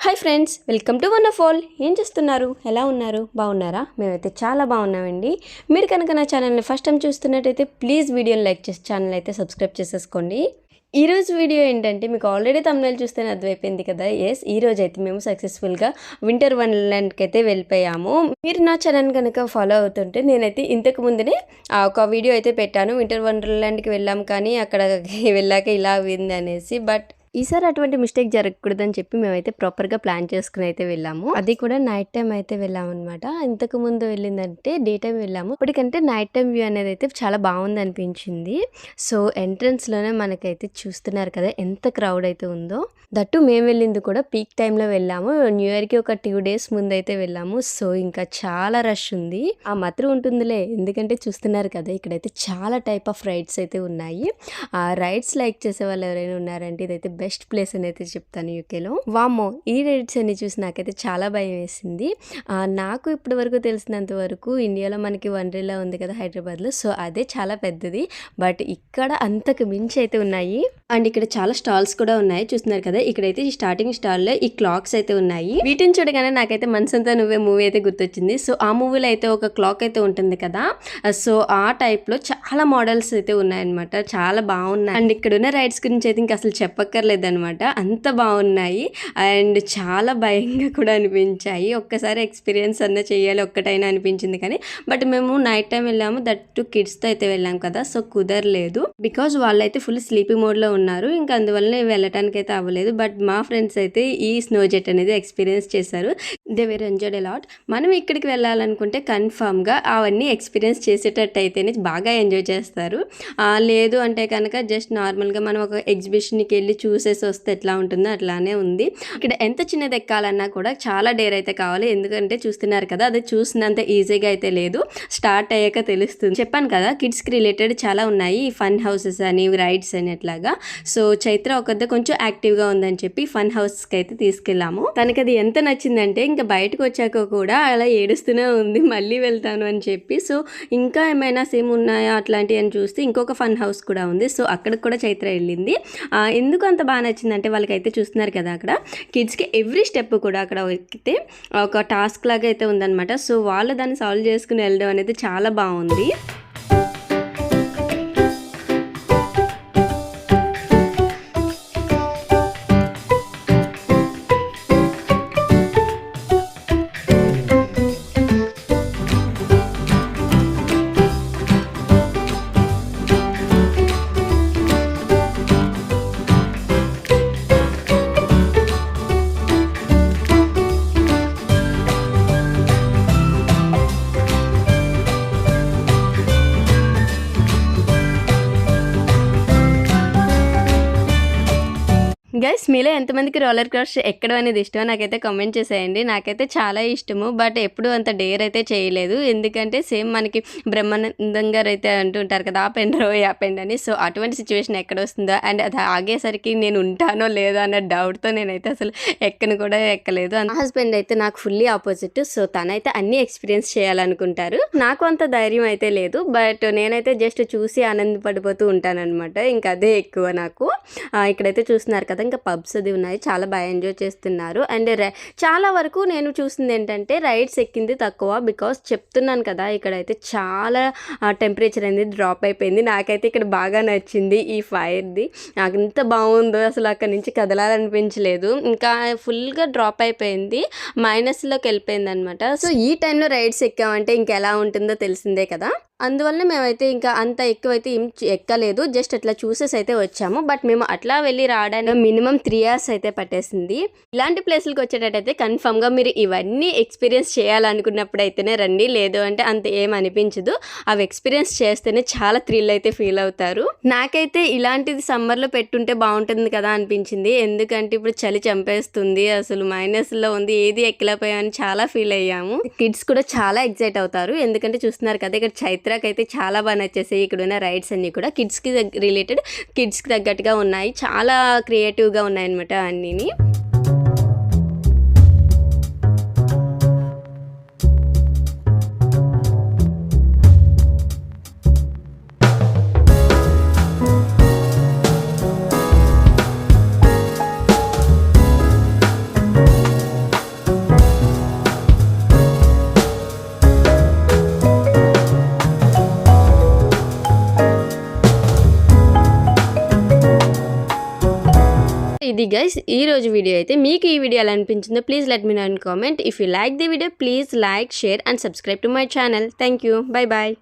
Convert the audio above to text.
Hi friends, welcome to one of all. ఏం చేస్తున్నారు? ఎలా ఉన్నారు? బాగున్నారా? మేమైతే చాలా బాగున్నామండి. మీరు కనుక నా ఛానల్ని ఫస్ట్ టైం చూస్తున్నట్టయితే ప్లీజ్ వీడియోని లైక్ చేసి ఛానల్ అయితే సబ్స్క్రైబ్ చేసేసుకోండి. ఈరోజు వీడియో ఏంటంటే మీకు ఆల్రెడీ తమ్నైల్ చూస్తేనే అర్థమైపోయింది కదా. ఈరోజు అయితే మేము సక్సెస్ఫుల్గా వింటర్ వండర్లాండ్కి అయితే వెళ్ళిపోయాము. మీరు నా ఛానల్ కనుక ఫాలో అవుతుంటే నేనైతే ఇంతకు ముందునే ఒక వీడియో అయితే పెట్టాను. వింటర్ వండర్లాండ్కి వెళ్ళాం కానీ అక్కడ వెళ్ళాక ఇలా అయింది అనేసి. బట్ ఈసారి అటువంటి మిస్టేక్ జరగకూడదని చెప్పి మేమైతే ప్రాపర్గా ప్లాన్ చేసుకుని అయితే వెళ్ళాము. అది కూడా నైట్ టైం అయితే వెళ్ళాము అనమాట. ఇంతకు ముందు వెళ్ళిందంటే డే టైం వెళ్ళాము. ఇప్పటికంటే నైట్ టైం వ్యూ అనేది అయితే చాలా బాగుంది అనిపించింది. సో ఎంట్రన్స్లోనే మనకైతే చూస్తున్నారు కదా ఎంత క్రౌడ్ అయితే ఉందో. దట్టు మేము వెళ్ళింది కూడా పీక్ టైంలో వెళ్ళాము. న్యూ ఇయర్కి ఒక 2 days ముందు అయితే వెళ్ళాము. సో ఇంకా చాలా రష్ ఉంది. ఆ మాత్రం ఉంటుందిలే, ఎందుకంటే చూస్తున్నారు కదా ఇక్కడైతే చాలా టైప్ ఆఫ్ రైడ్స్ అయితే ఉన్నాయి. ఆ రైడ్స్ లైక్ చేసే వాళ్ళు ఎవరైనా ఉన్నారంటే ఇదైతే బెస్ట్ ప్లేస్ అని అయితే చెప్తాను యూకేలో. వామ్మో, ఈ రైడ్స్ అన్ని చూసి నాకైతే చాలా భయం వేసింది. నాకు ఇప్పటి వరకు తెలిసినంత వరకు ఇండియాలో మనకి వండర్లా ఉంది కదా హైదరాబాద్లో. సో అదే చాలా పెద్దది. బట్ ఇక్కడ అంతకు మించి అయితే ఉన్నాయి. అండ్ ఇక్కడ చాలా స్టాల్స్ కూడా ఉన్నాయి. చూస్తున్నారు కదా, ఇక్కడైతే ఈ స్టార్టింగ్ స్టాల్లో ఈ క్లాక్స్ అయితే ఉన్నాయి. వీటిని చూడగానే నాకైతే మనసంతా నువ్వే మూవీ అయితే గుర్తొచ్చింది. సో ఆ మూవీలో అయితే ఒక క్లాక్ అయితే ఉంటుంది కదా. సో ఆ టైప్లో చాలా మోడల్స్ అయితే ఉన్నాయన్నమాట. చాలా బాగున్నాయి. అండ్ ఇక్కడ ఉన్న రైడ్స్ గురించి అయితే ఇంకా అసలు చెప్పక్కర్లేదనమాట, అంత బాగున్నాయి. అండ్ చాలా భయంగా కూడా అనిపించాయి. ఒక్కసారి ఎక్స్పీరియన్స్ అన్న చేయాలి ఒక్కటైనా అనిపించింది కానీ. బట్ మేము నైట్ టైం వెళ్ళాము, దట్టు కిడ్స్తో అయితే వెళ్ళాం కదా. సో కుదరలేదు, బికాజ్ వాళ్ళైతే ఫుల్ స్లీపీ మోడ్లో ఉన్నారు. ఇంకా అందువల్ల వెళ్ళటానికి అయితే అవ్వలేదు. బట్ మా ఫ్రెండ్స్ అయితే ఈ స్నో జెట్ అనేది ఎక్స్పీరియన్స్ చేశారు. They were enjoyed a lot. మనం ఇక్కడికి వెళ్ళాలనుకుంటే కన్ఫామ్గా అవన్నీ ఎక్స్పీరియన్స్ చేసేటట్టు అయితేనే బాగా ఎంజాయ్ చేస్తారు. లేదు అంటే కనుక జస్ట్ నార్మల్గా మనం ఒక ఎగ్జిబిషన్కి వెళ్ళి చూసేసి వస్తే ఎట్లా ఉంటుందో అట్లానే ఉంది. ఇక్కడ ఎంత చిన్నది ఎక్కాలన్నా కూడా చాలా డేర్ అయితే కావాలి. ఎందుకంటే చూస్తున్నారు కదా, అది చూసినంత ఈజీగా అయితే లేదు. స్టార్ట్ అయ్యాక తెలుస్తుంది. చెప్పాను కదా, కిడ్స్కి రిలేటెడ్ చాలా ఉన్నాయి. ఫన్ హౌసెస్ అని, రైడ్స్ అని అట్లాగా. సో చైత్ర ఒకద్ద కొంచెం యాక్టివ్గా ఉందని చెప్పి ఫన్ హౌస్కి అయితే తీసుకెళ్ళాము. తనకి అది ఎంత నచ్చిందంటే ఇంకా బయటకు వచ్చాక కూడా అలా ఏడుస్తూనే ఉంది, మళ్ళీ వెళ్తాను అని చెప్పి. సో ఇంకా ఏమైనా సేమ్ ఉన్నాయా అట్లాంటివి అని చూస్తే ఇంకొక ఫన్ హౌస్ కూడా ఉంది. సో అక్కడికి కూడా చైత్ర వెళ్ళింది. ఎందుకు అంత బాగా నచ్చిందంటే వాళ్ళకైతే చూస్తున్నారు కదా, అక్కడ కిడ్స్కి ఎవ్రీ స్టెప్ కూడా అక్కడ ఎక్కితే ఒక టాస్క్ లాగా అయితే ఉందన్నమాట. సో వాళ్ళు దాన్ని సాల్వ్ చేసుకుని వెళ్ళడం అనేది చాలా బాగుంది. గైస్, మీలో ఎంతమందికి రోలర్ కోస్టర్ ఎక్కడం అనేది ఇష్టమో నాకైతే కామెంట్ చేసేయండి. నాకైతే చాలా ఇష్టము. బట్ ఎప్పుడు అంత డేర్ అయితే చేయలేదు. ఎందుకంటే సేమ్ మనకి బ్రహ్మానందం గారు అయితే అంటుంటారు కదా, ఆపెండ్ రోయ్ ఆపెండ్ అని. సో అటువంటి సిచ్యువేషన్ ఎక్కడ వస్తుందో, అండ్ అది ఆగేసరికి నేను ఉంటానో లేదో అన్న డౌట్తో నేనైతే అసలు ఎక్కను కూడా ఎక్కలేదు. నా హస్బెండ్ అయితే నాకు ఫుల్లీ ఆపోజిట్. సో తనైతే అన్ని ఎక్స్పీరియన్స్ చేయాలనుకుంటారు. నాకు అంత ధైర్యం అయితే లేదు. బట్ నేనైతే జస్ట్ చూసి ఆనందపడిపోతూ ఉంటానన్నమాట. ఇంకా అదే ఎక్కువ నాకు. ఇక్కడైతే చూస్తున్నారు కదా, ఇంకా పబ్స్ అది ఉన్నాయి. చాలా బాగా ఎంజాయ్ చేస్తున్నారు. అండ్ చాలా వరకు నేను చూసింది ఏంటంటే రైడ్స్ ఎక్కింది తక్కువ. బికాస్ చెప్తున్నాను కదా, ఇక్కడైతే చాలా టెంపరేచర్ అనేది డ్రాప్ అయిపోయింది. నాకైతే ఇక్కడ బాగా నచ్చింది ఈ ఫైర్ది. నాకు ఎంత బాగుందో అసలు అక్కడి నుంచి కదలాలనిపించలేదు. ఇంకా ఫుల్గా డ్రాప్ అయిపోయింది, మైనస్లోకి వెళ్ళిపోయింది అనమాట. సో ఈ టైంలో రైడ్స్ ఎక్కామంటే ఇంకెలా ఉంటుందో తెలిసిందే కదా. అందువల్ల మేమైతే ఇంకా అంత ఎక్కువైతే ఏం ఎక్కలేదు, జస్ట్ అట్లా చూసేసి అయితే వచ్చాము. బట్ మేము అట్లా వెళ్ళి రావడానికి మినిమం 3 hours అయితే పట్టేసింది. ఇలాంటి ప్లేసులకి వచ్చేటట్టయితే కన్ఫామ్గా మీరు ఇవన్నీ ఎక్స్పీరియన్స్ చేయాలనుకున్నప్పుడు అయితేనే రండి. లేదు అంటే అంత ఏం అనిపించదు. అవి ఎక్స్పీరియన్స్ చేస్తేనే చాలా థ్రిల్ అయితే ఫీల్ అవుతారు. నాకైతే ఇలాంటిది సమ్మర్లో పెట్టుంటే బాగుంటుంది కదా అనిపించింది. ఎందుకంటే ఇప్పుడు చలి చంపేస్తుంది, అసలు మైనస్లో ఉంది, ఏది ఎక్కలేకపోయామని చాలా ఫీల్ అయ్యాము. కిడ్స్ కూడా చాలా ఎక్సైట్ అవుతారు. ఎందుకంటే చూస్తున్నారు కదా, ఇక్కడ చైత్రకి అయితే చాలా బాగా నచ్చేసాయి. ఇక్కడ ఉన్న రైడ్స్ అన్నీ కూడా కిడ్స్కి రిలేటెడ్, కిడ్స్కి తగ్గట్టుగా ఉన్నాయి. చాలా క్రియేటివ్గా ఉన్నాయన్నమాట అన్నీ. ఇది గైస్ ఈరోజు వీడియో అయితే. మీకు ఈ వీడియో ఎలా అనిపించిందో please let me know in comment. If you like the video please like, share and subscribe to my channel. Thank you. Bye bye.